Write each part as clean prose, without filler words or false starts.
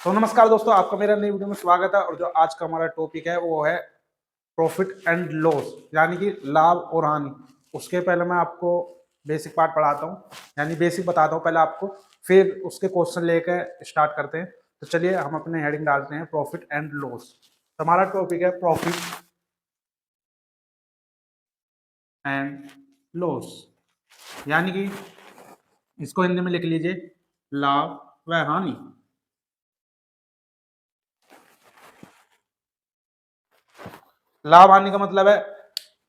तो नमस्कार दोस्तों, आपका मेरा नई वीडियो में स्वागत है। और जो आज का हमारा टॉपिक है वो है प्रॉफिट एंड लॉस, यानी कि लाभ और हानि। उसके पहले मैं आपको बेसिक पार्ट पढ़ाता हूँ, यानी बेसिक बताता हूँ पहले आपको, फिर उसके क्वेश्चन लेकर स्टार्ट करते हैं। तो चलिए हम अपने हेडिंग डालते हैं प्रॉफिट एंड लॉस। तो हमारा टॉपिक है प्रॉफिट एंड लॉस, यानी कि इसको हिंदी में लिख लीजिए लाभ व हानि। लाभ हानि का मतलब है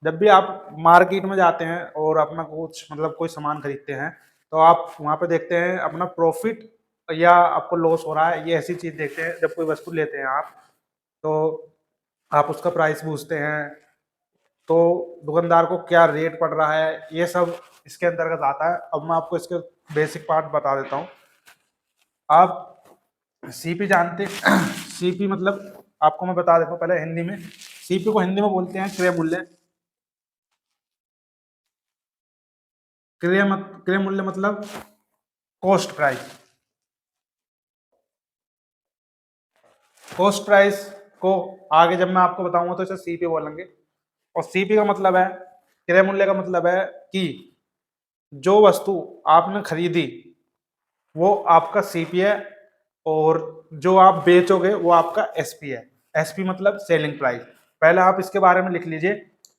जब भी आप मार्केट में जाते हैं और अपना कुछ मतलब कोई सामान खरीदते हैं तो आप वहां पे देखते हैं अपना प्रॉफिट या आपको लॉस हो रहा है। ये ऐसी चीज देखते हैं जब कोई वस्तु लेते हैं आप, तो आप उसका प्राइस पूछते हैं, तो दुकानदार को क्या रेट पड़ रहा है, ये सब इसके अंतर्गत आता है। अब मैं आपको इसके बेसिक पार्ट बता देता हूँ। आप सीपी जानते सीपी मतलब आपको मैं बता देता हूँ पहले हिंदी में। सीपी को हिंदी में बोलते हैं क्रय मूल्य। क्रय मूल्य मतलब कॉस्ट प्राइस। कॉस्ट प्राइस को आगे जब मैं आपको बताऊंगा तो इसे सीपी बोलेंगे। और सीपी का मतलब है, क्रय मूल्य का मतलब है कि जो वस्तु आपने खरीदी वो आपका सीपी है, और जो आप बेचोगे वो आपका एसपी है। एसपी मतलब सेलिंग प्राइस। पहले आप इसके बारे में लिख लीजिए।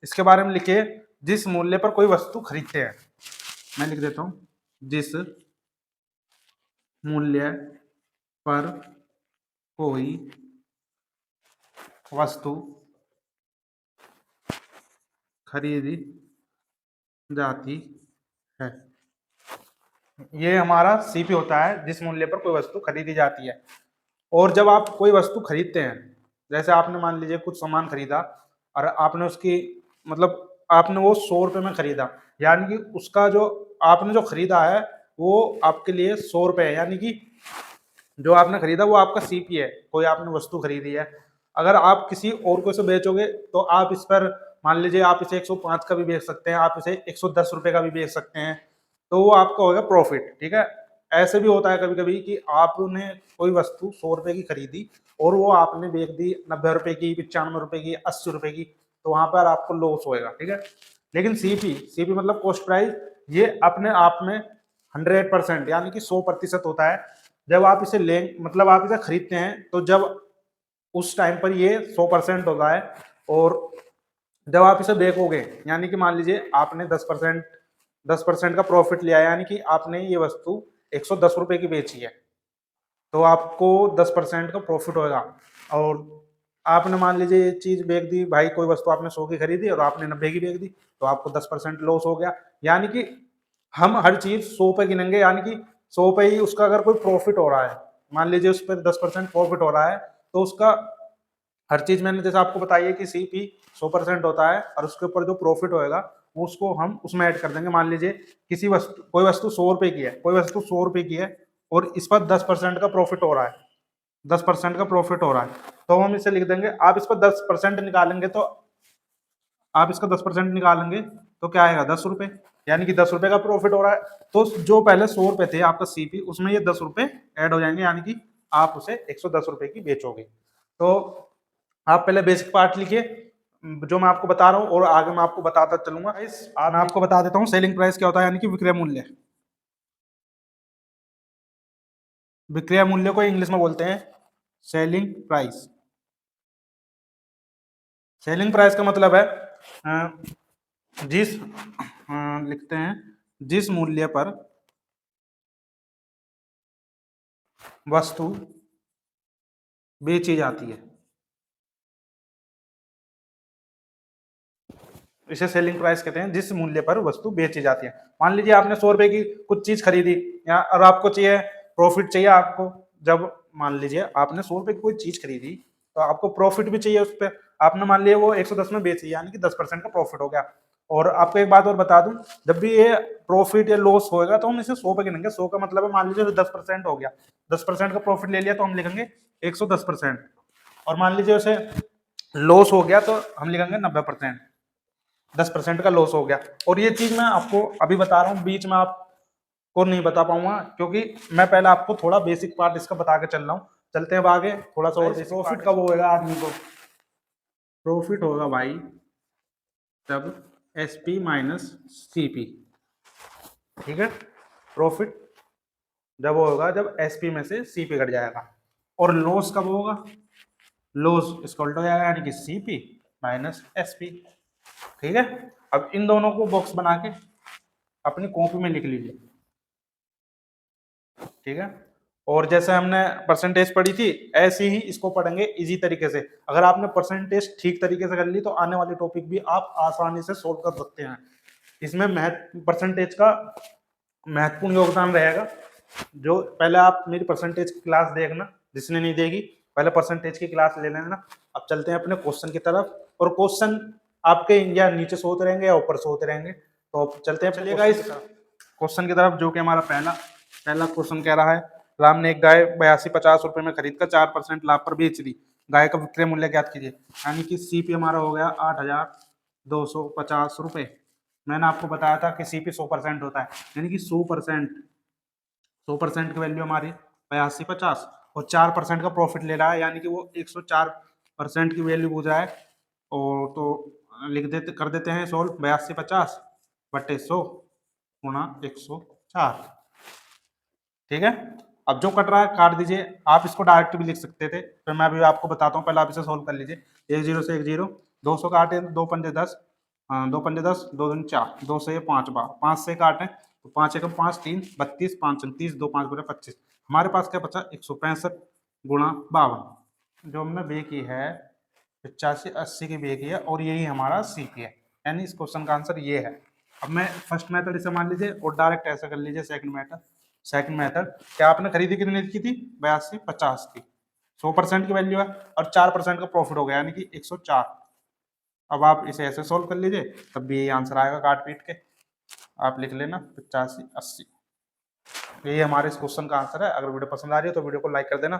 इसके बारे में लिखिए जिस मूल्य पर कोई वस्तु खरीदते हैं। मैं लिख देता हूं, जिस मूल्य पर कोई वस्तु खरीदी जाती है। ये हमारा सीपी होता है, जिस मूल्य पर कोई वस्तु खरीदी जाती है। और जब आप कोई वस्तु खरीदते हैं, जैसे आपने मान लीजिए कुछ सामान खरीदा और आपने उसकी मतलब आपने वो 100 रुपये में खरीदा, यानी कि उसका जो आपने जो खरीदा है वो आपके लिए 100 रुपये है, यानी कि जो आपने खरीदा वो आपका सीपी है। कोई आपने वस्तु खरीदी है, अगर आप किसी और को इसे बेचोगे तो आप इस पर मान लीजिए आप इसे 105 का भी बेच सकते हैं, आप इसे 110 रुपये का भी बेच सकते हैं, तो वो आपका होगा प्रॉफिट। ठीक है। ऐसे भी होता है कभी कभी कि आपने कोई वस्तु 100 रुपये की खरीदी और वो आपने बेच दी 90 रुपये की, 95 रुपये की, 80 रुपये की, तो वहां पर आपको लॉस होएगा। ठीक है। लेकिन सीपी, सीपी मतलब कॉस्ट प्राइस, ये अपने आप में 100% यानी कि 100% होता है। जब आप इसे ले मतलब आप इसे खरीदते हैं तो जब उस टाइम पर ये 100% होता है, और जब आप इसे बेचोगे यानी कि मान लीजिए आपने 10% का प्रॉफिट लिया, यानी कि आपने ये वस्तु 110 रुपये की बेची है, तो आपको 10% का प्रॉफिट होगा। और आपने मान लीजिए ये चीज बेच दी, भाई कोई वस्तु आपने 100 की खरीदी और आपने 90 की बेच दी, तो आपको 10% लॉस हो गया। यानी कि हम हर चीज 100 पे गिनेंगे, यानी कि 100 पे ही उसका अगर कोई प्रॉफिट हो रहा है, मान लीजिए उस पर 10% प्रॉफिट हो रहा है, तो उसका हर चीज मैंने जैसे आपको बताई है कि सीपी 100% होता है, और उसके ऊपर जो प्रॉफिट होएगा वो उसको हम उसमें ऐड कर देंगे। मान लीजिए किसी वस्तु कोई वस्तु 100 रुपए की है, कोई वस्तु 100 रुपए की है और इस पर 10% का प्रॉफिट हो रहा है, 10% का प्रॉफिट हो रहा है, तो हम इसे लिख देंगे। आप इस पर 10% निकालेंगे तो आप इसका 10% निकालेंगे तो क्या आएगा, 10 रुपए, यानी कि 10 रुपए का प्रॉफिट हो रहा है। तो जो पहले 100 रुपए थे आपका सीपी, उसमें ये 10 रुपए ऐड हो जाएंगे, यानी कि आप उसे 110 रुपए की बेचोगे। तो आप पहले बेसिक पार्ट लिखिए जो मैं आपको बता रहा हूँ, और आगे मैं आपको बताता चलूंगा। मैं आपको बता देता हूँ सेलिंग प्राइस क्या होता है, यानी कि विक्रय मूल्य। विक्रय मूल्य को इंग्लिश में बोलते हैं सेलिंग प्राइस। सेलिंग प्राइस का मतलब है लिखते हैं जिस मूल्य पर वस्तु बेची जाती है, इसे सेलिंग प्राइस कहते हैं, जिस मूल्य पर वस्तु बेची जाती है। मान लीजिए आपने 100 रुपए की कुछ चीज खरीदी, या और आपको चाहिए प्रॉफिट चाहिए आपको। जब मान लीजिए आपने 100 रुपए की कोई चीज खरीदी तो आपको प्रॉफिट भी चाहिए उस पर। आपने मान लिया वो 110 में बेची, यानी कि 10% का प्रॉफिट हो गया। और आपको एक बात और बता दूं, जब भी ये प्रॉफिट या लॉस होएगा तो हम इसे 100 पे गिनेंगे। 100 का मतलब है मान लीजिए 10% हो गया, 10% का प्रॉफिट ले लिया तो हम लिखेंगे 110%। और मान लीजिए उसे लॉस हो गया तो हम लिखेंगे 90%, 10% का लॉस हो गया। और ये चीज मैं आपको अभी बता रहा हूँ, बीच में आपको नहीं बता पाऊंगा, क्योंकि मैं पहले आपको थोड़ा बेसिक पार्ट इसका बता के चल रहा हूँ। चलते हैं अब आगे, थोड़ा सा और प्रॉफिट कब होएगा आदमी को? प्रॉफिट होगा भाई तब S P minus C P, ठीक है। प्रॉफिट जब होगा जब एस पी में से सी पी घट जाएगा। और लॉस कब होगा? लॉस इसका उल्टा हो जाएगा, यानी कि C P minus S P, ठीक है। अब इन दोनों को बॉक्स बना के अपनी कॉपी में लिख लीजिए, ठीक है। और जैसे हमने परसेंटेज पढ़ी थी ऐसे ही इसको पढ़ेंगे इजी तरीके से। अगर आपने परसेंटेज ठीक तरीके से कर ली तो आने वाले टॉपिक भी आप आसानी से सोल्व कर सकते हैं। इसमें परसेंटेज का महत्वपूर्ण योगदान रहेगा। जो पहले आप मेरी परसेंटेज की क्लास देखना, जिसने नहीं देखी पहले परसेंटेज की क्लास ले लेना। अब चलते हैं अपने क्वेश्चन की तरफ, और क्वेश्चन आपके या नीचे सोते रहेंगे या ऊपर सोते रहेंगे। तो चलते हैं, चलिएगा इस क्वेश्चन की तरफ, जो कि हमारा पहला क्वेश्चन कह रहा है, राम ने एक गाय 8250 रुपए में खरीद कर 4% लाभ पर बेच दी, गाय का विक्रय मूल्य ज्ञात कीजिए। यानी कि सीपी हमारा हो गया 8250 रुपए। मैंने आपको बताया था कि सीपी 100% होता है, यानी कि 100% की वैल्यू हमारी 8250 और 4% का प्रॉफिट ले रहा है, यानी कि वो 104% की वैल्यू पूछ रहा है। और तो कर देते हैं सोल्व, 8250 बटे 100 गुणा 104, ठीक है। अब जो कट रहा है काट दीजिए, आप इसको डायरेक्ट भी लिख सकते थे, फिर मैं अभी आपको बताता हूँ, पहले आप इसे सोल्व कर लीजिए। 10 से 10, 200 काटे 2 पंजे 10, 2 पंजे 10, 2 दूनी 4, 2 से 5 बार, 5 से काटें तो 5 एकम 5, 3 32, 5 30, 2 5 बुरे 25। हमारे पास क्या बचा 165 गुणा 52, जो हमने बे की है 85 80 की बे की है, और यही हमारा सी पी है, यानी इस क्वेश्चन का आंसर ये है। अब मैं फर्स्ट मेथड इसे मान लीजिए और डायरेक्ट ऐसा कर लीजिए सेकंड मेथड। क्या आपने खरीदी कितने की थी? 8250 की, 100% की वैल्यू है और 4% का प्रॉफिट हो गया, यानी कि 104। अब आप इसे ऐसे सोल्व कर लीजिए, तब भी यही आंसर आएगा काट पीट के, आप लिख लेना 85 80। यही हमारे इस क्वेश्चन का आंसर है। अगर वीडियो पसंद आ रही है तो वीडियो को लाइक कर देना,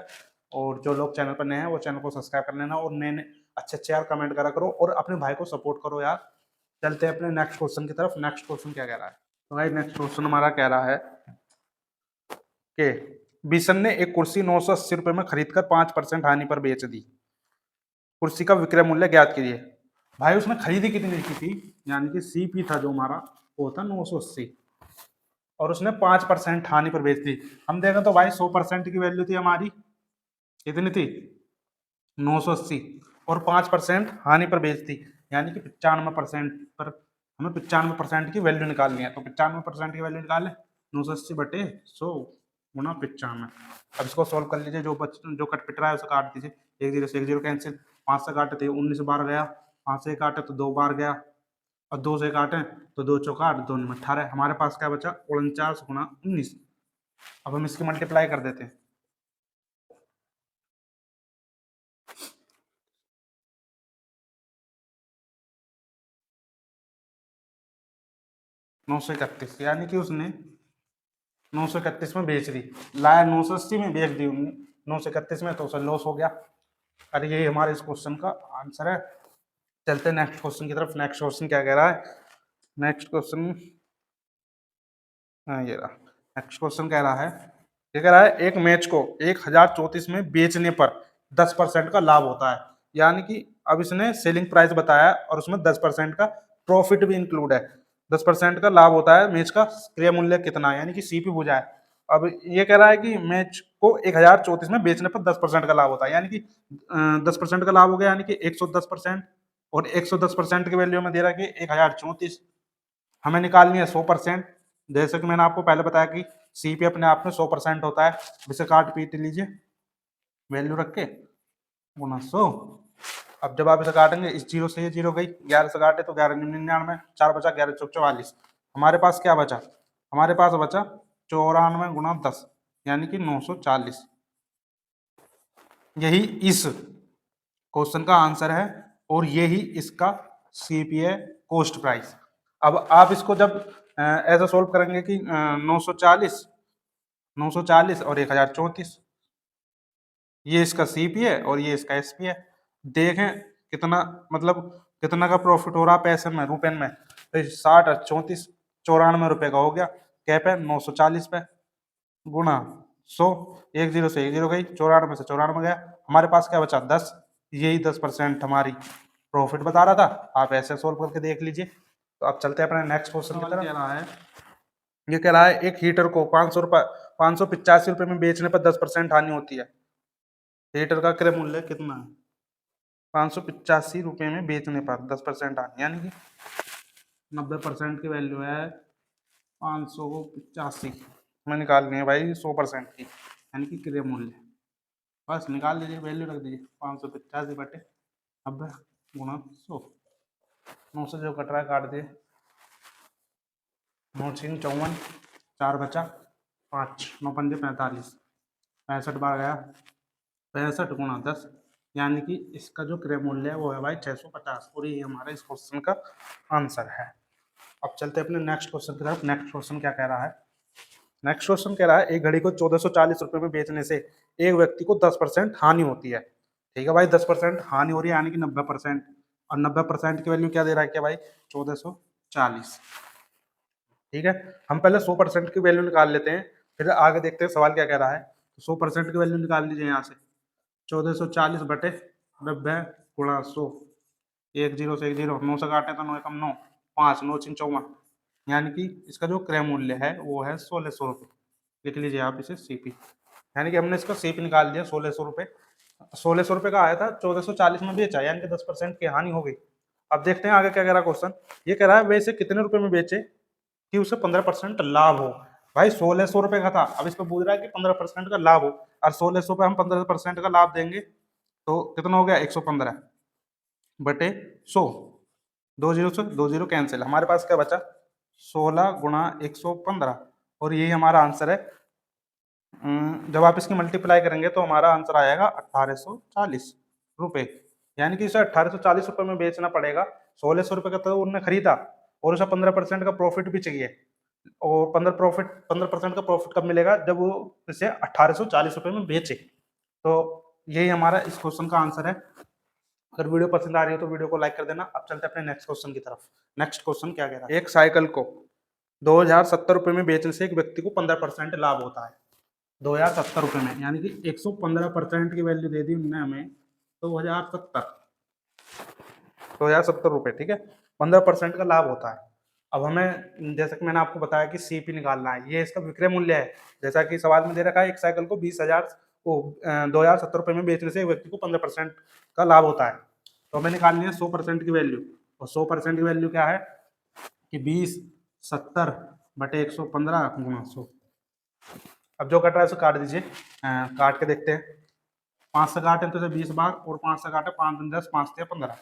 और जो लोग चैनल पर नए हैं वो चैनल को सब्सक्राइब कर लेना, और नए नए अच्छे यार कमेंट करा करो और अपने भाई को सपोर्ट करो यार। चलते हैं अपने नेक्स्ट क्वेश्चन की तरफ। नेक्स्ट क्वेश्चन क्या कह रहा है? तो भाई नेक्स्ट क्वेश्चन हमारा कह रहा है कि बिशन ने एक कुर्सी 980 रुपए में खरीदकर 5% हानि पर बेच दी, कुर्सी का विक्रय मूल्य ज्ञात कीजिए। भाई उसने खरीदी कितनी की थी? यानी कि सीपी था जो हमारा वो था 980, और उसने 5% हानि पर बेच दी। हम देखें तो भाई 100% की वैल्यू थी हमारी, कितनी थी? 980, और 5% हानि पर बेच दी, यानी कि 95% पर हमें 95% की वैल्यू निकालनी है। तो 95% की वैल्यू निकाले 980 बटे 100 गुणा 95। अब इसको सोल्व कर लीजिए, जो कट पिट रहा है उसे काट दीजिए। 1 0 से 1 0 कैंसिल, 5 से काटे तो 19 बार गया, 5 से काटे तो 2 बार गया, और 2 से काटे तो 2 चौका 8, 2 में 18। हमारे पास क्या बचा? 49 गुणा 19। अब हम इसकी मल्टीप्लाई कर देते हैं, 931, यानी कि उसने 931 में बेच दी, लाया 980 में, बेच दी 931 में, तो उसे लॉस हो गया। अरे यही हमारे इस क्वेश्चन का आंसर है। चलते हैं नेक्स्ट क्वेश्चन की तरफ। नेक्स्ट क्वेश्चन क्या कह रहा है? नेक्स्ट क्वेश्चन, हाँ ये रहा। नेक्स्ट क्वेश्चन कह रहा है, ये कह रहा है एक मैच को 1034 में बेचने पर 10% का लाभ होता है, यानी कि अब इसने सेलिंग प्राइस बताया और उसमें 10% का प्रॉफिट भी इंक्लूड है। 10% का लाभ होता है, मैच का क्रय मूल्य कितना है, यानी कि सीपी पूछा है। अब ये कह रहा है कि मैच को 1034 में बेचने पर 10% का लाभ होता है, यानी कि 10% का लाभ हो गया, यानी कि 110%, और 110% की वैल्यू में दे रहा है कि 1034। हमें निकालनी है 100%। जैसे कि मैंने आपको पहले बताया कि सीपी अपने आप में 100% होता है। इसे काट पीट लीजिए वैल्यू रख के, गुना 100। अब जब आप इसे काटेंगे, इस 0 से ये 0 गई, 11 से काटे तो 11 99, 4 बचा, 11 चौक 44। हमारे पास क्या बचा? हमारे पास बचा 94 गुणा 10, यानी कि 940। यही इस क्वेश्चन का आंसर है, और यही इसका सीपी है, कॉस्ट प्राइस। अब आप इसको जब ऐसा सोल्व करेंगे कि 940 और 1034, ये इसका सीपी है और ये इसका एसपी है। देखें कितना, मतलब कितना का प्रॉफिट हो रहा है पैसे में, रुपए में। तो 60 और 34, 94 रुपए का हो गया। क्या पे? 940 पे, गुणा 100, 10 से 10 गई, 94 से 94 गया, हमारे पास क्या बचा 10। यही 10% हमारी प्रॉफिट बता रहा था। आप ऐसे सोल्व करके देख लीजिए। तो अब चलते हैं अपने नेक्स्ट क्वेश्चन की तरफ। कह रहा है, ये कह रहा है एक हीटर को 585 रुपए में बेचने पर 10% हानि होती है। हीटर का क्रय मूल्य कितना है? 585 रुपए में बेचने पर 10% हानि, यानी कि 90% की वैल्यू है 585 में निकालनी है भाई 100% की, यानी कि क्रय मूल्य। बस निकाल लीजिए, वैल्यू रख दीजिए 585 बटे 90 गुणा 100। 9 से जो कट रहा है काट दिए, 9 छीन 54, 4 बचा 5, 9 पंजे 45, 65 बार गया, 65 गुणा 10, यानी कि इसका जो क्रय मूल्य है वो है भाई 650, और ये हमारा इस क्वेश्चन का आंसर है। अब चलते हैं अपने नेक्स्ट क्वेश्चन की तरफ। नेक्स्ट क्वेश्चन क्या कह रहा है? नेक्स्ट क्वेश्चन कह रहा है एक घड़ी को 1440 रुपए में बेचने से एक व्यक्ति को 10% हानि होती है। ठीक है भाई, 10% हानि हो रही है, यानी कि 90%, और 90% की वैल्यू क्या दे रहा है क्या भाई? 1440। ठीक है, हम पहले 100% की वैल्यू निकाल लेते हैं, फिर आगे देखते हैं सवाल क्या कह रहा है। 100% की वैल्यू निकाल लीजिए यहाँ से, 1440 बटे 90 गुणा 100, 10 से 10, 9 से काटे तो 9 कम 9, 5, 9 छीन 54, यानी कि इसका जो क्रय मूल्य है वो है 1600 रुपये। लिख लीजिए आप इसे सीपी, यानी कि हमने इसका सीपी निकाल दिया 1600 रुपये। 1600 रुपये का आया था, 1440 में बेचा, यानी कि 10% की हानि हो गई। अब देखते हैं आगे क्या कह रहा है क्वेश्चन। ये कह रहा है वैसे कितने रुपए में बेचे कि उसे 15% लाभ हो। भाई 1600 रुपये का था, अब इस पर पूछ रहा है कि 15% का लाभ हो, और 1600 पे हम 15% का लाभ देंगे तो कितना हो गया? 115 बटे 100, 20 से 20 कैंसिल, हमारे पास क्या बचा? 16 गुणा 115, और यही हमारा आंसर है। जब आप इसकी मल्टीप्लाई करेंगे तो हमारा आंसर आएगा 1840 रुपये, यानी कि इसे 1840 रुपये में बेचना पड़ेगा। 1600 रुपये का तो उन्होंने खरीदा, और उसे 15% का प्रॉफिट भी चाहिए, और 15% का प्रॉफिट कब मिलेगा? जब वो इसे 1840 रुपये में बेचे। तो यही हमारा इस क्वेश्चन का आंसर है। अगर वीडियो पसंद आ रही है तो वीडियो को लाइक कर देना। अब चलते हैं अपने नेक्स्ट क्वेश्चन की तरफ। नेक्स्ट क्वेश्चन क्या कह रहा है? एक साइकिल को 2070 रुपये में बेचने से एक व्यक्ति को 15% लाभ होता है। 2070 रुपये में, यानी कि 115% की वैल्यू दे दी उन्होंने हमें, 2070 रुपये, ठीक है, 15% का लाभ होता है। अब हमें, जैसा कि मैंने आपको बताया कि सीपी निकालना है, ये इसका विक्रय मूल्य है। जैसा कि सवाल में दे रखा है एक साइकिल को 20,000 को 2070 रुपये में बेचने से एक व्यक्ति को 15% का लाभ होता है। तो हमें निकालनी है 100% की वैल्यू, और 100% की वैल्यू क्या है कि 2070 बटे 115 गुणा 100। अब जो कट रहा है उसे काट दीजिए, काट के देखते हैं। 5 से काटें तो 20 बार, और 5 से काटे 5 दिन 10, 5 से 15,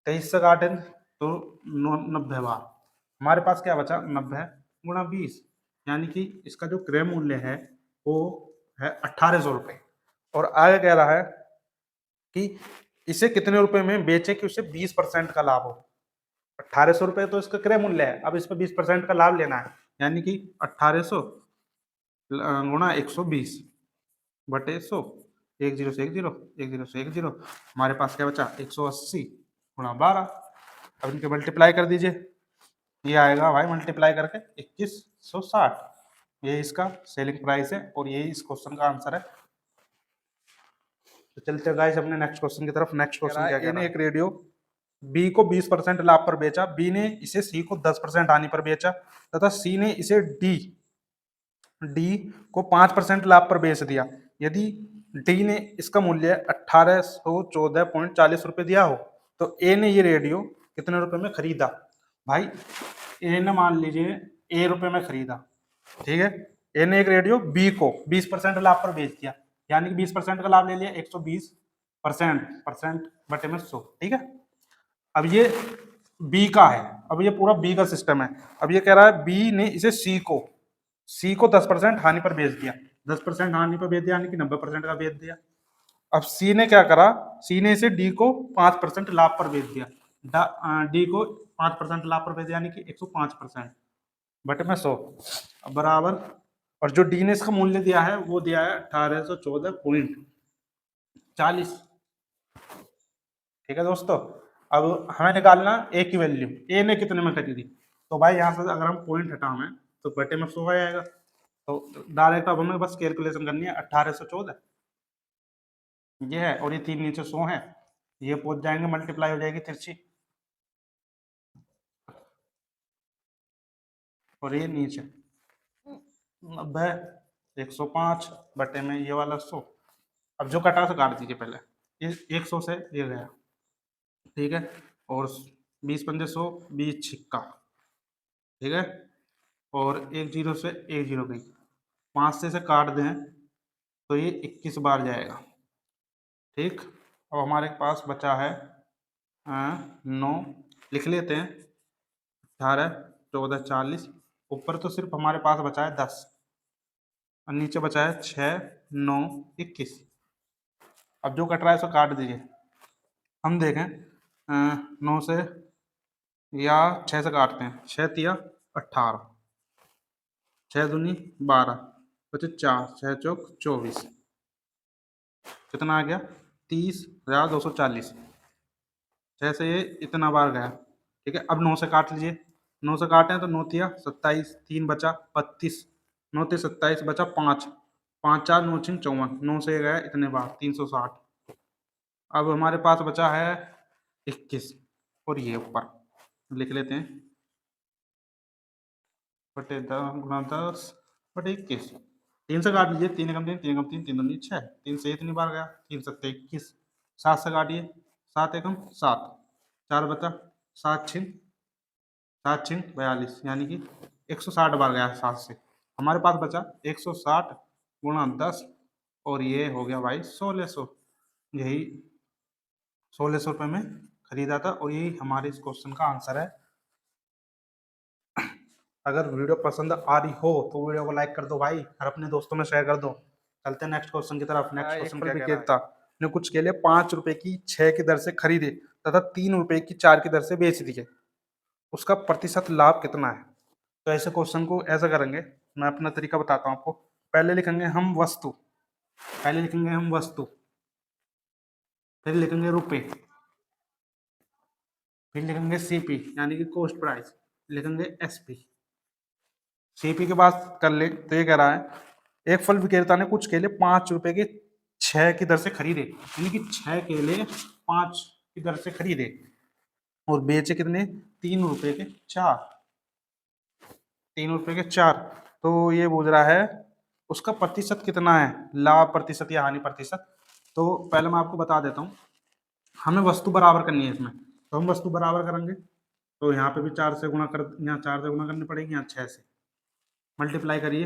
23 से काटें तो 90 बार, हमारे पास क्या बचा? 90 गुणा 20, यानी कि इसका जो क्रय मूल्य है वो है 1800 रुपये। और आगे कह रहा है कि इसे कितने रुपए में बेचे कि उसे 20% का लाभ हो। 1800 रुपये तो इसका क्रय मूल्य है, अब इस पर 20% का लाभ लेना है, यानी कि 1800 गुणा 120 बटे 100, 10 से 10, 10 से 10, हमारे पास क्या बचा? 180 गुणा 12। अब इनके मल्टीप्लाई कर दीजिए, ये आएगा भाई मल्टीप्लाई करके 2160। ये इसका सेलिंग प्राइस है, और यही इस क्वेश्चन का आंसर है। तो चलते गाइस अपने नेक्स्ट क्वेश्चन की तरफ। नेक्स्ट क्वेश्चन क्या कह रहा है? एक रेडियो बी को 20% लाभ पर बेचा, बी ने इसे सी को 10% हानि पर बेचा, तथा सी ने इसे डी को 5% लाभ पर बेच दिया। यदि डी ने इसका मूल्य 1814.40 रुपये दिया हो, तो ए ने ये रेडियो कितने रुपए में खरीदा? भाई ए ने मान लीजिए ए रुपए में खरीदा, ठीक है, ए ने एक रेडियो बी को 20% लाभ पर बेच दिया, यानी कि 20% का लाभ ले लिया, 120% बटे में 100, ठीक है। अब ये बी का है, अब ये पूरा बी का सिस्टम है। अब ये कह रहा है बी ने इसे सी को 10% हानि पर बेच दिया, 10% हानि पर बेच दिया, यानी कि 90% का बेच दिया। अब सी ने क्या करा? सी ने इसे डी को 5% लाभ पर बेच दिया, डी को 5% लाभ पर बेच दिया, यानी कि 105% बटे में 100 बराबर। और जो डी ने इसका मूल्य दिया है वो दिया है 1814.40, ठीक है दोस्तों। अब हमें निकालना ए की वैल्यू, ए ने कितने में खरीदी। तो भाई यहाँ से अगर हम पॉइंट हटावें तो बटे में 100 आएगा, तो डायरेक्ट अब हमें बस कैलकुलेशन करनी है। 1814 ये है, और ये 3 नीचे 100 है, ये पहुंच जाएंगे, मल्टीप्लाई हो जाएगी तिरछी, और ये नीचे 90, 105 बटे में ये वाला 100। अब जो कटा से काट दीजिए पहले, ये 100 से ये गया, ठीक है, और 20 पंजे 100, 20 छिक्का, ठीक है, और एक जीरो से एक जीरो गई, 5 से इसे काट दें तो ये 21 बार जाएगा, ठीक। अब हमारे पास बचा है 9, लिख लेते हैं, 18, 14, 40, ऊपर तो सिर्फ हमारे पास बचा है 10, और नीचे बचा है 6, 9, 21। अब जो कट रहा है उसको काट दीजिए। हम देखें 9 से या 6 से काटते हैं, 6 तिया 18, 6 दूनी 12, बचे 4, 6 चौक 24, कितना आ गया 30,240। 6 से ये इतना बार गया, ठीक है। अब 9 से काट लीजिए, 9 से काटें तो 9 तिया 27, 3 बचा 32, 9 तिया 27 बचा 5, 5 4 9 6 54, 9 से गया इतने बार 360। अब हमारे पास बचा है 21, और ये ऊपर लिख लेते हैं, बटे 10 गुणा 10 बटे 21। 3 से काट लीजिए, 3 एकम 3, 3 एकम 3, 3 दूनी 6, 3 से इतनी बार गया, 3 सत्ते 21। 7 से काटिए, 7 एकम 7, 4 बचा, 7 छिन 7 छिन 42, यानी कि 160 बार गया 7 से। हमारे पास बचा 160 गुणा 10, और ये हो गया भाई 1600। यही 1600 रुपये में खरीदा था, और यही हमारे इस क्वेश्चन का आंसर है। अगर वीडियो पसंद आ रही हो तो वीडियो को लाइक कर दो भाई, और अपने दोस्तों में शेयर कर दो। चलते हैं नेक्स्ट क्वेश्चन की तरफ। नेक्स्ट क्वेश्चन क्या विक्रेता ने कुछ के लिए 5 रुपए की 6 की दर से खरीदे तथा 3 रुपए की 4 की दर से बेच दिए, उसका प्रतिशत लाभ कितना है। तो ऐसे क्वेश्चन को ऐसा करेंगे, मैं अपना तरीका बताता हूँ आपको। पहले लिखेंगे हम वस्तु, पहले लिखेंगे हम वस्तु, फिर लिखेंगे रुपए, फिर लिखेंगे सीपी यानी कि कॉस्ट प्राइस, लिखेंगे एसपी। सीपी के बाद कर ले तो ये कह रहा है एक फल विक्रेता ने कुछ केले 5 रुपए के 6 की दर से खरीदे, यानी कि 6 केले 5 की दर से खरीदे, और बेचे कितने 3 रुपए के 4, 3 रुपए के 4। तो ये बोल रहा है उसका प्रतिशत कितना है, लाभ प्रतिशत या हानि प्रतिशत। तो पहले मैं आपको बता देता हूँ, हमें वस्तु बराबर करनी है इसमें, तो हम वस्तु बराबर करेंगे, तो यहाँ पे भी 4 से गुणा कर, यहाँ 4 से गुणा करनी पड़ेगी, यहाँ 6 से मल्टीप्लाई करिए,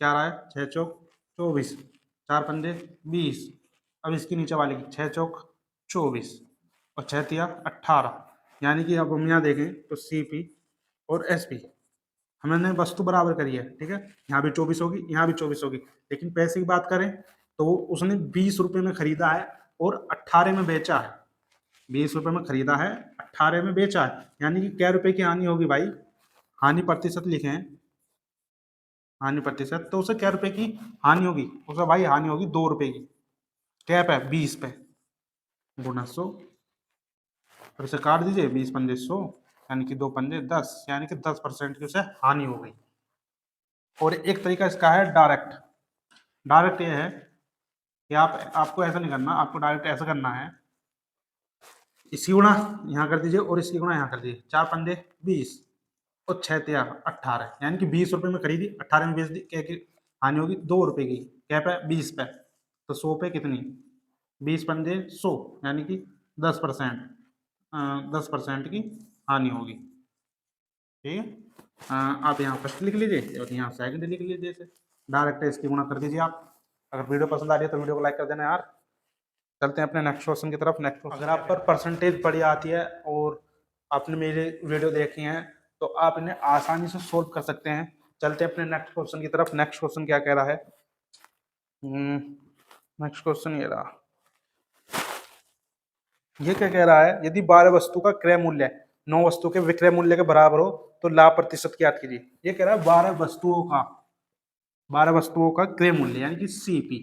क्या रहा है 6 चौक 24, 4 पंजे 20। अब इसकी नीचे वाले की 6 चौक 24 और 6 तिया 18, यानी कि अब हम यहाँ देखें तो सी पी और एस पी हमने वस्तु बराबर करी है, ठीक है। यहाँ भी 24 होगी, यहाँ भी 24 होगी, लेकिन पैसे की बात करें तो उसने 20 रुपये में खरीदा है और 18 में बेचा है। 20 रुपये में खरीदा है, 18 में बेचा है, यानी कि क्या रुपए की हानि होगी भाई, हानि प्रतिशत लिखे हैं, हानि प्रतिशत, तो उसे क्या रुपए की हानि होगी, उसे भाई हानि होगी 2 रुपए की। क्या पे 20 पे गुना 100, और इसे काट दीजिए, 20 पंजे 100, यानी कि 2 पंजे 10, यानी कि 10% की उसे हानि हो गई। और एक तरीका इसका है डायरेक्ट। डायरेक्ट ये है कि आपको ऐसा नहीं करना, आपको डायरेक्ट ऐसा करना है, इसकी गुणा यहाँ कर दीजिए और इसकी गुणा यहाँ कर दीजिए, 4 पंजे 20 और 6 तिया 18, यानी कि 20 रुपए में खरीदी, 18 में बेच दी, क्या की हानि होगी 2 रुपए की, क्या पे 20 पे, तो 100 पे कितनी 20 पंजे 100, यानी कि 10%, 10% की हानि होगी, ठीक है। आप यहाँ फर्स्ट लिख लीजिए और यहाँ सेकंड लिख लीजिए, जैसे डायरेक्ट इसकी गुणा कर दीजिए आप। अगर वीडियो पसंद आ रही है तो वीडियो को लाइक कर देना यार। चलते हैं अपने नेक्स्ट क्वेश्चन की तरफ। नेक्स्ट अगर आप पर परसेंटेज पढ़ी आती है और आपने मेरे वीडियो देखी हैं तो आप इन्हें आसानी से सोल्व कर सकते हैं। चलते हैं अपने नेक्स्ट क्वेश्चन की तरफ। नेक्स्ट क्वेश्चन क्या कह रहा है, नेक्स्ट क्वेश्चन ये रहा, ये क्या कह रहा है, यदि 12 वस्तु का क्रय मूल्य 9 वस्तु के विक्रय मूल्य के बराबर हो तो लाभ प्रतिशत ज्ञात कीजिए। ये कह रहा है 12 वस्तुओं का क्रय मूल्य यानी कि सीपी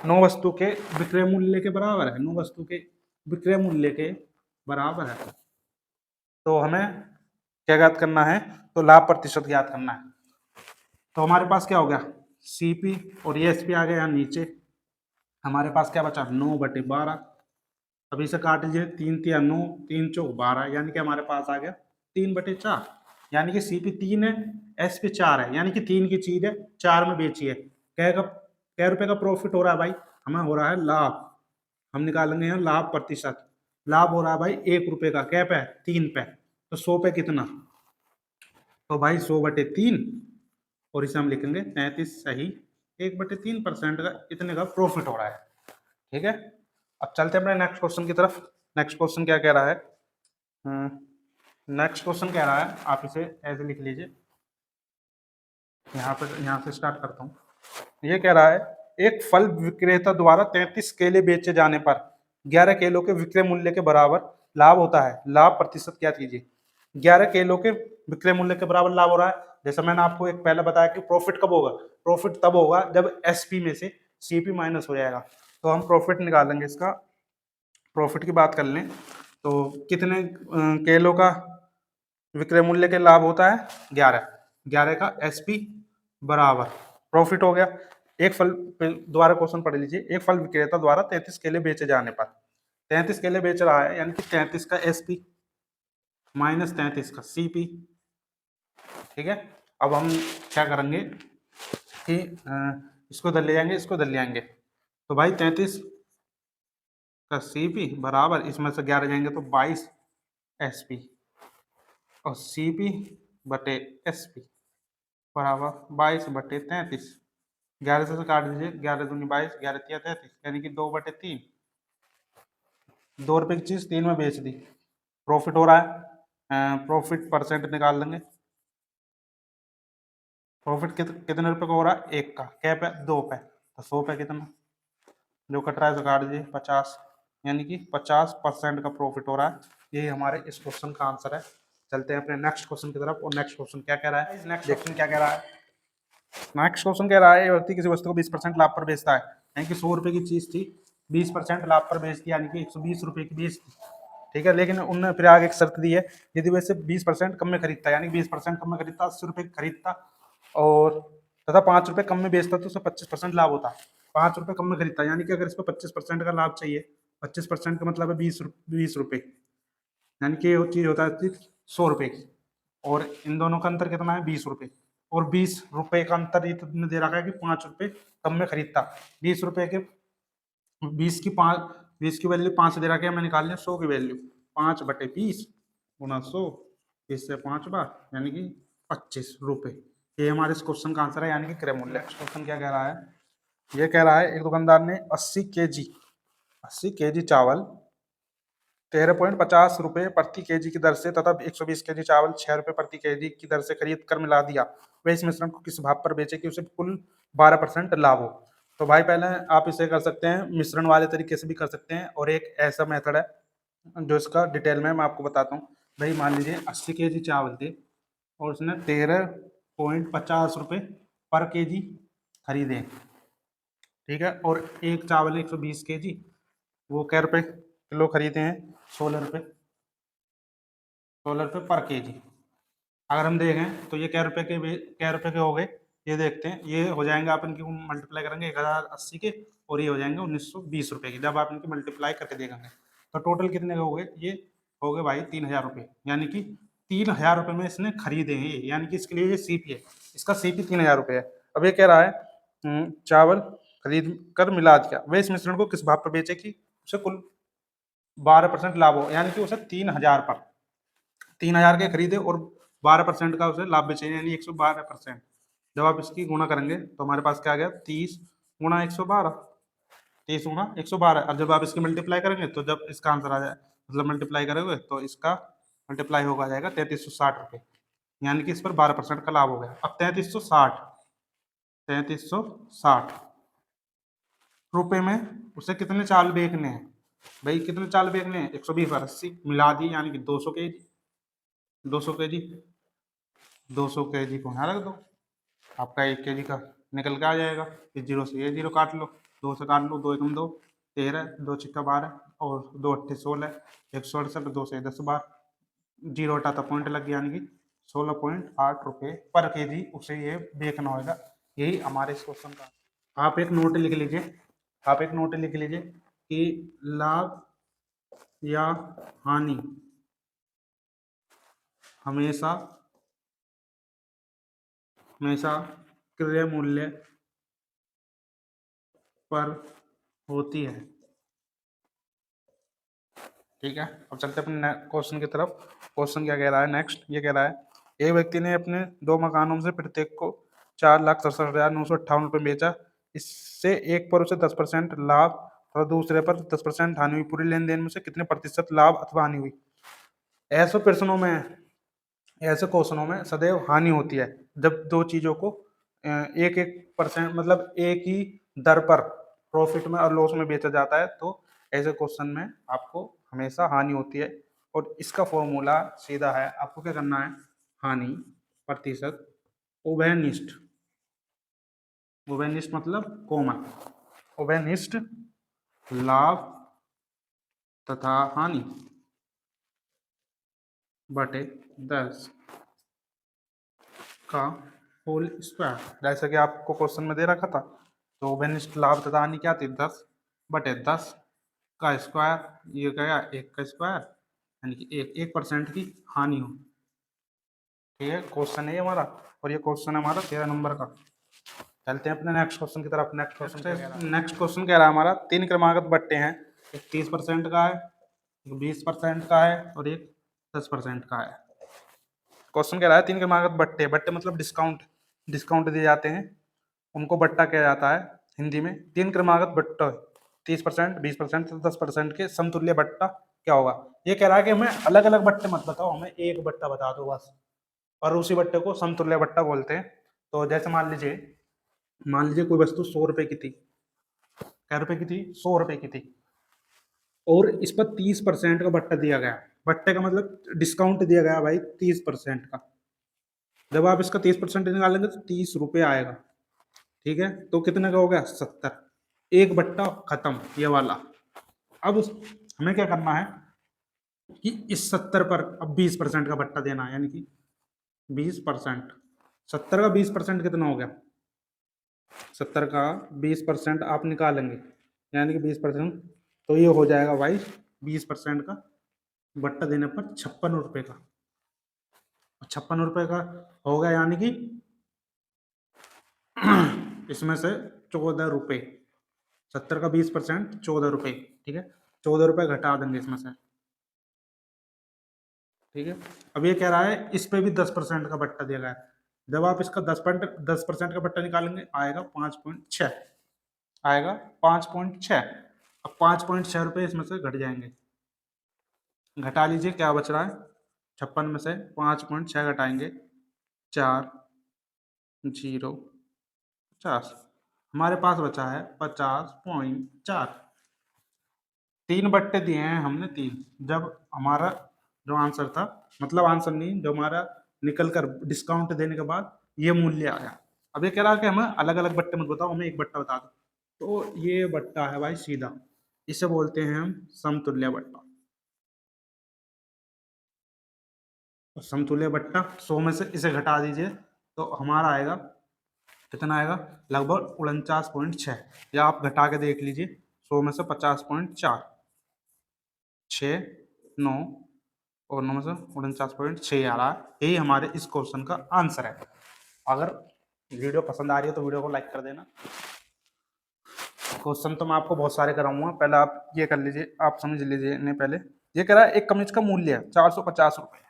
9 वस्तु के विक्रय मूल्य के बराबर है, 9 वस्तु के विक्रय मूल्य के बराबर है, तो हमें क्या ज्ञात करना है, तो लाभ प्रतिशत ज्ञात करना है। तो हमारे पास क्या हो गया, सीपी और ये एसपी आ गया यहाँ नीचे। हमारे पास क्या बचा, 9/12। अभी से काट लीजिए, 3×3 = 9, 3×4 = 12, यानी कि हमारे पास आ गया 3/4। यानी कि सीपी 3 है, एसपी 4 है, यानी कि 3 की चीज है, 4 में बेची है। कै रुपए का प्रॉफिट हो रहा है भाई, हमें हो रहा है लाभ। हम निकालेंगे यहाँ लाभ प्रतिशत। लाभ हो रहा है भाई 1 रुपए का, कै पे, 3 पे। तो 100 पे कितना, तो भाई 100/3, और इसे हम लिखेंगे 33 सही, 1/3% का इतने का प्रॉफिट हो रहा है। ठीक है, अब चलते हैं अपने नेक्स्ट क्वेश्चन की तरफ। नेक्स्ट क्वेश्चन क्या कह रहा है, नेक्स्ट क्वेश्चन कह रहा है, आप इसे ऐसे लिख लीजिए, यहाँ से स्टार्ट करता हूँ। ये कह रहा है, एक फल विक्रेता द्वारा 33 केले बेचे जाने पर 11 केलों के विक्रय मूल्य के बराबर लाभ होता है। लाभ प्रतिशत क्या कीजिए। 11 केलों के विक्रय मूल्य के बराबर लाभ हो रहा है। जैसा मैंने आपको एक पहले बताया कि प्रॉफिट कब होगा, प्रॉफिट तब होगा जब एसपी में से सीपी माइनस हो जाएगा। तो हम प्रॉफिट निकालेंगे, इसका प्रॉफिट की बात कर लें तो कितने केलों का विक्रय मूल्य के लाभ होता है, 11। 11 का एसपी बराबर प्रॉफिट हो गया। एक फल द्वारा क्वेश्चन पढ़ लीजिए, एक फल विक्रेता द्वारा 33 केले बेचे जाने पर, 33 केले बेच रहा है, यानी कि 33 का एसपी माइनस 33 का सीपी। ठीक है, अब हम क्या करेंगे कि इसको इधर ले जाएंगे, इसको इधर ले आएंगे। तो भाई 33 का सीपी बराबर, इसमें से 11 जाएंगे तो 22 एसपी, और सीपी बटे एसपी बराबर 22/33। 11 से काट दीजिए, 11×2 = 22, 11×3 = 33, यानी कि 2/3। 2 रुपए की चीज 3 में बेच दी, प्रॉफिट हो रहा है। प्रॉफिट परसेंट निकाल लेंगे। प्रॉफिट कितने रुपए का हो रहा है, 1 का, क्या पे, 2 पे। तो 100 पे कितना, जो कट रहा है तो काट दीजिए, 50, यानी कि 50% का प्रॉफिट हो रहा है। यही हमारे इस क्वेश्चन का आंसर है। चलते हैं अपने नेक्स्ट क्वेश्चन की तरफ। और नेक्स्ट क्वेश्चन क्या कह रहा है, नेक्स्ट क्वेश्चन क्या कह रहा है। नेक्स्ट क्वेश्चन कह रहा है, व्यक्ति किसी वस्तु को 20% लाभ पर बेचता है, यानी कि 100 रुपए की चीज थी, 20% लाभ पर बेचती, यानी कि 120 रुपए की बेचती। ठीक है, लेकिन उन्होंने फिर आगे एक शर्त दी है, यदि वैसे 20% कम में खरीदता है, यानी 20% कम में खरीदता, 80 रुपए खरीदता, और तथा 5 रुपए कम में बेचता, तो उसे 25% लाभ होता। 5 रुपए कम में खरीदता, यानी कि अगर इस पर 25% का लाभ चाहिए, 25% का मतलब है 20 रुपए, यानी कि वो चीज होता है 100 रुपए की, और इन दोनों का अंतर कितना है, 20 रुपए। और 20 रुपए का अंतर ये तुमने दे रखा है कि 5 रुपए कम में खरीदता। 20 रुपए के 20 की वैल्यू 5 दे रखा है, मैं निकाल लिया 100 की वैल्यू, 5/20 गुना 100, इससे 5 बार, यानी कि 25 रुपए। ये हमारे इस क्वेश्चन का आंसर है, यानी कि क्रय मूल्य। क्वेश्चन क्या कह रहा है, ये कह रहा है, एक दुकानदार ने 80 केजी चावल 13.50 रुपए प्रति केजी की दर से तथा 120 केजी चावल 6 रुपए प्रति केजी की दर से खरीद कर मिला दिया। वह इस मिश्रण को किस भाव पर बेचे कि उसे कुल 12% लाभ हो। तो भाई पहले आप इसे कर सकते हैं मिश्रण वाले तरीके से भी कर सकते हैं, और एक ऐसा मेथड है जो इसका डिटेल में मैं आपको बताता हूँ। भाई मान लीजिए 80 केजी चावल थे, और उसने 13.50 रुपए पर केजी खरीदे। ठीक है, और एक चावल 120 केजी, वो कै रुपए किलो खरीदे हैं, 16 रुपए, 16 रुपए पर केजी। अगर हम देखें तो ये कै रुपए के हो गए, ये देखते हैं, ये हो जाएंगे, आप इनकी मल्टीप्लाई करेंगे 1080 के, और ये हो जाएंगे 1920 रुपए के, जब आप इनकी मल्टीप्लाई करके देखेंगे। तो टोटल कितने के हो गए, ये हो गए भाई 3000 रुपये, यानी कि 3000 रुपये में इसने खरीदे हैं ये, यानी कि इसके लिए ये सीपी है, इसका सीपी 3000 रुपये है। अब ये कह रहा है चावल खरीद कर मिला दिया, वे इस मिश्रण को किस भाव पर बेचे कि उसे कुल 12% लाभ हो, यानी कि उसे 3000 पर, 3000 के खरीदे और 12% का उसे लाभ बेचे, यानी 112%। जब आप इसकी गुणा करेंगे तो हमारे पास क्या आ गया, 30 गुणा 112, 30 गुणा 112। अब जब आप इसकी मल्टीप्लाई करेंगे तो जब इसका आंसर आ जाए, मतलब मल्टीप्लाई करोगे तो इसका मल्टीप्लाई होगा जाएगा 3360 रुपये, यानी कि इस पर 12% का लाभ हो गया। अब 3360 रुपये में उसे कितने चावल बेचने हैं, भाई कितने चावल बेचने हैं, 120 और 80 मिला दी, यानी कि 200 के जी, 200 के जी, 200 के जी को यहाँ रख दो, आपका 1 केजी का निकल के आ जाएगा। इस जीरो से ये जीरो काट लो, 2 से काट लो, 2 एकम 2, 13, 2 छिक्का 12, और 2 अट्ठे 16, 168, 2 से 10 बार, जीरो हटा तो पॉइंट लग गया, यानी कि 16.8 रुपये पर केजी उसे ये बेचना होगा। यही हमारे इस क्वेश्चन का। आप एक नोट लिख लीजिए, आप एक नोट लिख लीजिए कि लाभ या हानि हमेशा हमेशा क्रय मूल्य पर होती है। ठीक है, अब चलते अपने क्वेश्चन की तरफ। क्वेश्चन क्या कह रहा है नेक्स्ट, ये कह रहा है एक व्यक्ति ने अपने 2 मकानों से प्रत्येक को 4,67,958 रुपये बेचा। इससे एक पर उसे 10% लाभ और दूसरे पर 10% हानि हुई। पूरी लेन देन में से कितने प्रतिशत लाभ अथवा हानि हुई। ऐसे प्रश्नों में, ऐसे क्वेश्चनों में सदैव हानि होती है जब दो चीजों को एक एक परसेंट मतलब एक ही दर पर प्रॉफिट में और लॉस में बेचा जाता है, तो ऐसे क्वेश्चन में आपको हमेशा हानि होती है। और इसका फॉर्मूला सीधा है, आपको क्या करना है, हानि प्रतिशत उभयनिष्ठ, उभयनिष्ठ मतलब कॉमन, उभयनिष्ठ लाभ तथा हानि बटे 10 का होल स्क्वायर। जैसे कि आपको क्वेश्चन में दे रखा था, तो उभयनिष्ठ लाभ तथा हानि क्या थी, 10 बटे 10 का स्क्वायर। ये गया 1 का स्क्वायर, यानी कि 1% की हानि हो। ठीक है, क्वेश्चन है ये हमारा, और ये क्वेश्चन है हमारा 13 नंबर का। चलते हैं अपने नेक्स्ट क्वेश्चन की तरफ। नेक्स्ट क्वेश्चन कह रहा है हमारा 3 क्रमागत बट्टे हैं, एक 30% का है, एक 20% का है और एक 10% का है। क्वेश्चन कह रहा है 3 क्रमागत बट्टे, बट्टे मतलब डिस्काउंट, डिस्काउंट दिए जाते हैं, उनको बट्टा कहा जाता है हिंदी में। 3 क्रमागत बट्टा 30%, 20%, 10% के समतुल्य बट्टा क्या होगा। ये कह रहा है कि हमें अलग अलग बट्टे मत बताओ, हमें एक बट्टा बता दो बस, और उसी बट्टे को समतुल्य बट्टा बोलते हैं। तो जैसे मान लीजिए कोई वस्तु 100 रुपए की थी, क्या रुपए की थी, 100 रुपए की थी, और इस पर 30% का बट्टा दिया गया। बट्टे का मतलब डिस्काउंट दिया गया भाई 30% का। जब आप इसका 30% निकालेंगे तो 30 रुपये आएगा। ठीक है, तो कितने का हो गया, 70। एक बट्टा खत्म, ये वाला। अब हमें क्या करना है कि इस 70 पर अब 20% का बट्टा देना है, यानी कि 20%, 70 का 20% कितना हो गया, 70 का 20% आप निकालेंगे, यानी कि 20%, तो ये हो जाएगा भाई 20% का बट्टा देने पर 56 रुपये का। 56 रुपये का होगा, यानी कि इसमें से 14 रुपये, 70 का 20% 14 रुपये। ठीक है, 14 रुपये घटा देंगे इसमें से। ठीक है, अब ये कह रहा है इस पे भी 10% का बट्टा दिया गया है। जब आप इसका 10% का बट्टा निकालेंगे आएगा 5.6, आएगा 5.6। अब 5.6 रुपये इसमें से घट जाएंगे, घटा लीजिए क्या बच रहा है, 56 में से 5.6 घटाएंगे, 4, 0, 50, हमारे पास बचा है 50.4। 3 बट्टे दिए हैं हमने, 3। जब हमारा जो आंसर था, मतलब आंसर नहीं, जो हमारा निकल कर डिस्काउंट देने के बाद ये मूल्य आया। अब ये कह रहा है कि हमें अलग अलग बट्टे मत बताओ, हमें एक बट्टा बता दो। तो ये बट्टा है भाई सीधा, इसे बोलते हैं हम समतुल्य बट्टा। और समतुल्य बट्टा 100 में से इसे घटा दीजिए तो हमारा आएगा, कितना आएगा, लगभग 49.6। या आप घटा के देख लीजिए, 100 में से 50.4, 6, 9 और 9 में से 49.6 आ रहा है। यही हमारे इस क्वेश्चन का आंसर है। अगर वीडियो पसंद आ रही है तो वीडियो को लाइक कर देना। क्वेश्चन तो मैं आपको बहुत सारे कराऊंगा, पहले आप ये कर लीजिए, आप समझ लीजिए। नहीं, पहले ये कह रहा है एक कमीज का मूल्य है 450 रुपये।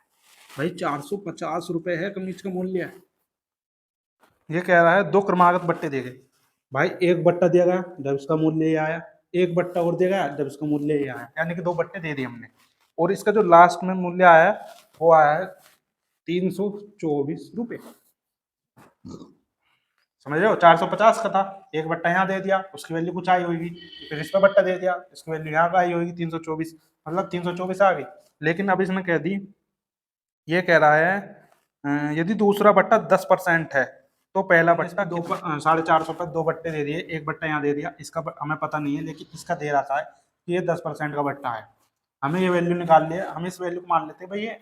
भाई 450 रुपये है कमीज का मूल्य। ये कह रहा है 2 क्रमागत बट्टे दिए गए। भाई एक बट्टा दिया गया जब इसका मूल्य ये आया, एक बट्टा और दिया गया जब इसका मूल्य ये आया, यानी कि 2 बट्टे दे दिए हमने। और इसका जो लास्ट में मूल्य आया है वो आया है 324 रुपये। समझ रहे हो, 450 का था, एक बट्टा यहाँ दे दिया, उसकी वैल्यू कुछ आई होगी, फिर इस पर बट्टा दे दिया, इसकी वैल्यू यहाँ का आई होगी 324, मतलब 324 आ गई। लेकिन अब इसने कह दी, ये कह रहा है यदि दूसरा बट्टा 10% है तो पहला बट्टा 450 पर 2 बट्टे दे दिए, एक बट्टा यहाँ दे दिया, इसका हमें पता नहीं है, लेकिन इसका दे रखा है कि ये 10% का बट्टा है। हमें ये वैल्यू निकाल लिया, हम इस वैल्यू को मान लेते हैं भाई ये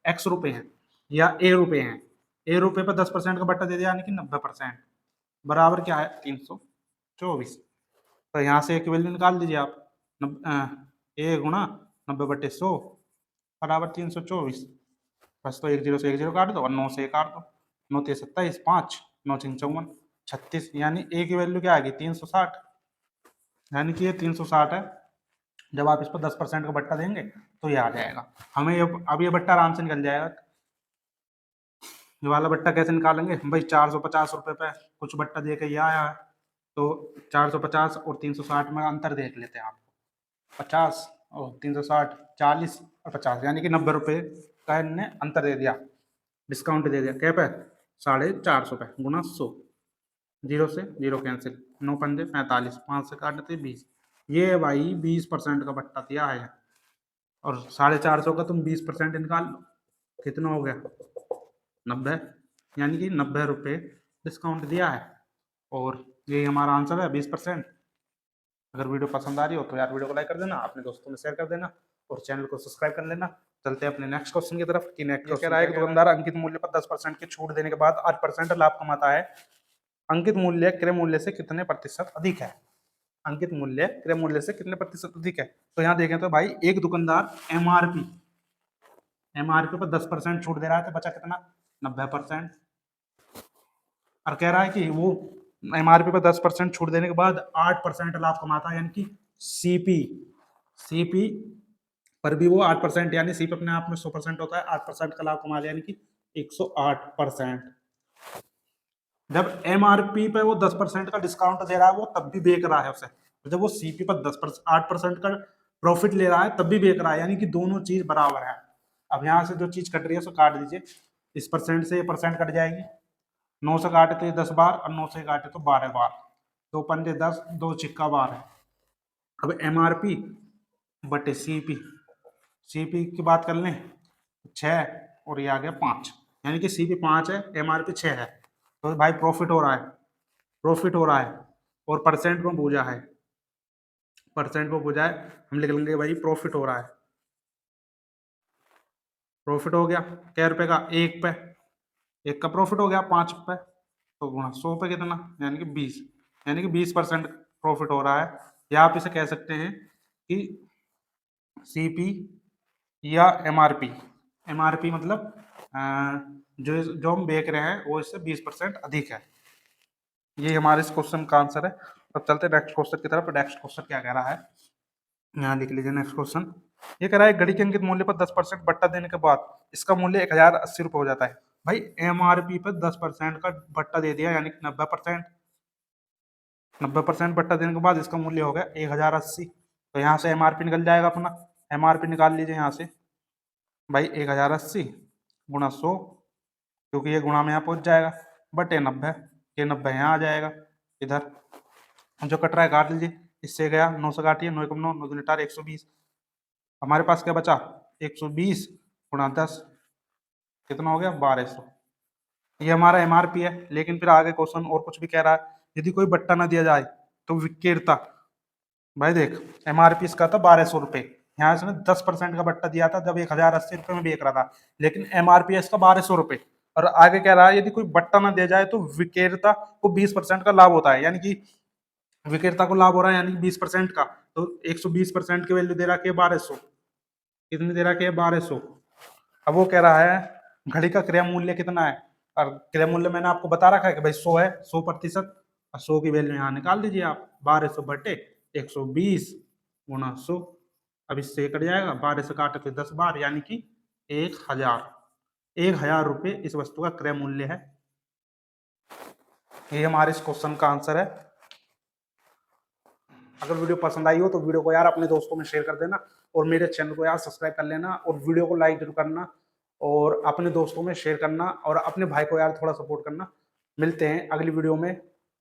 एक्स रुपये है, या ए रुपए हैं, ए रुपए पर 10% का बट्टा दे दिया यानी कि 90%, बराबर क्या है 324। तो यहाँ से एक वैल्यू निकाल दीजिए आप, ए गुणा 90/100 बराबर 324। बस तो एक जीरो से एक जीरो काट दो और 9 से एक काट दो, 9 3 27, 5 9 6 54, 36, यानी ए की वैल्यू क्या आएगी 360, यानी कि ये 360 है। जब आप इस पर 10% का बट्टा देंगे तो ये आ जाएगा हमें। ये अब ये बट्टा आराम से निकल जाएगा। ये वाला बट्टा कैसे निकालेंगे भाई, 450 रुपये पे कुछ बट्टा दे के ये आया है, तो 450 और 360 में अंतर देख लेते हैं। आपको 50 और 360, 40 और 50, यानी कि 90 रुपये का इनने अंतर दे दिया, डिस्काउंट दे दिया। क्या पे 450 पे गुना 100, जीरो से जीरो कैंसिल, 9 पंजे 45, 5 से काटते 20, ये भाई 20% का बट्टा दिया है। और 450 का तुम 20% निकाल लो, कितना हो गया 90, यानी कि 90 रुपये डिस्काउंट दिया है। और ये हमारा आंसर है 20%। अगर वीडियो पसंद आ रही हो तो यार वीडियो को लाइक कर देना, अपने दोस्तों में शेयर कर देना और चैनल को सब्सक्राइब कर लेना। चलते हैं अपने नेक्स्ट क्वेश्चन की तरफ कि नेक्स्ट कह रहा है कि दुकानदार अंकित मूल्य पर 10% की छूट देने के बाद 8% लाभ कमाता है, अंकित मूल्य क्रय मूल्य से कितने प्रतिशत अधिक है। अंकित मूल्य क्रय मूल्य से कितने प्रतिशत अधिक है। तो यहाँ देखें तो भाई एक दुकानदार एमआरपी पर 10% छूट दे रहा है, तो बचा कितना 90%। और कह रहा है कि वो एमआरपी पर 10% छूट देने के बाद 8% लाभ कमाता है, यानी कि सीपी पर भी वो 8%, यानी सीपी अपने आप में 100% होता है, 8% का लाभ कमा लिया, यानी कि 108%। जब एमआरपी पे वो 10% का डिस्काउंट दे रहा है वो तब भी बेच रहा है उसे, जब वो सीपी पर 8% का प्रॉफिट ले रहा है तब भी बेच रहा है, यानी कि दोनों चीज बराबर है। अब यहाँ से जो चीज कट रही है उसको काट दीजिए, इस परसेंट से ये परसेंट कट जाएगी, 9 से काटे तो ये 10 बार और 9 से काटे तो 12 बार, 2 पंजे 10, 2 छिक्का 12। अब एमआरपी बटे सीपी की बात कर लें 6 और ये आ गया 5, यानी कि सीपी 5 है एमआरपी 6 है, तो भाई प्रॉफिट हो रहा है और परसेंट में पूजा है, हम लिख लेंगे भाई प्रॉफिट हो रहा है। प्रॉफिट हो गया क्या रुपए का, एक का प्रॉफिट हो गया 5 पे, तो गुणा 100 पे कितना, यानी कि 20, यानी कि 20% प्रॉफिट हो रहा है। या आप इसे कह सकते हैं कि सीपी या एमआरपी मतलब जो हम बेच रहे हैं वो इससे 20% अधिक है। ये हमारे इस क्वेश्चन का आंसर है। अब चलते हैं नेक्स्ट क्वेश्चन की तरफ। नेक्स्ट क्वेश्चन क्या कह रहा है, यहाँ लिख लीजिए नेक्स्ट क्वेश्चन। ये कह रहा है घड़ी के अंकित मूल्य पर 10% बट्टा देने के बाद इसका मूल्य 1080 रुपये हो जाता है। भाई एमआरपी पर 10% का बट्टा दे दिया, यानी कि 90% बट्टा देने के बाद इसका मूल्य हो गया 1080। तो यहाँ से एमआरपी निकल जाएगा अपना, एमआरपी निकाल लीजिए यहाँ से भाई 1080 गुणा 100, क्योंकि ये गुणा में यहाँ पहुंच जाएगा, बटे 90, ये 90 यहाँ आ जाएगा। इधर जो कट रहा है काट लीजिए, इससे गया 9 से काटिए, 9 9 9 2 4 120, हमारे पास क्या बचा 120 गुणा 10, कितना हो गया 1200। ये हमारा एमआरपी है। लेकिन फिर आगे क्वेश्चन और कुछ भी कह रहा है, यदि कोई बट्टा ना दिया जाए तो विक्रेता, भाई देख एमआरपी इसका था 1200 रुपये, यहाँ इसने 10% का बट्टा दिया था जब 1080 रुपये में बेच रहा था, लेकिन एमआरपी है इसका 1200 रुपये। और आगे कह रहा है यदि कोई बट्टा ना दिया जाए तो विक्रेता को 20% का लाभ होता है, यानी कि विक्रेता को लाभ हो रहा है, यानी कि 20% का। तो 120% की वैल्यू दे रहा है 1200, कितनी दे रहा है 1200। अब वो कह रहा है घड़ी का क्रय मूल्य कितना है, और क्रय मूल्य मैंने आपको बता रखा है कि भाई 100 है, 100%, और 100 की वैल्यू यहाँ निकाल दीजिए आप, 1200 बटे 120 गुणा 100। अब इससे कट जाएगा, 12 से काटे तो 10 बार, यानी कि 1000 रुपये इस वस्तु का क्रय मूल्य है। ये हमारे इस क्वेश्चन का आंसर है। अगर वीडियो पसंद आई हो तो वीडियो को यार अपने दोस्तों में शेयर कर देना और मेरे चैनल को यार सब्सक्राइब कर लेना और वीडियो को लाइक जरूर करना और अपने दोस्तों में शेयर करना और अपने भाई को यार थोड़ा सपोर्ट करना। मिलते हैं अगली वीडियो में।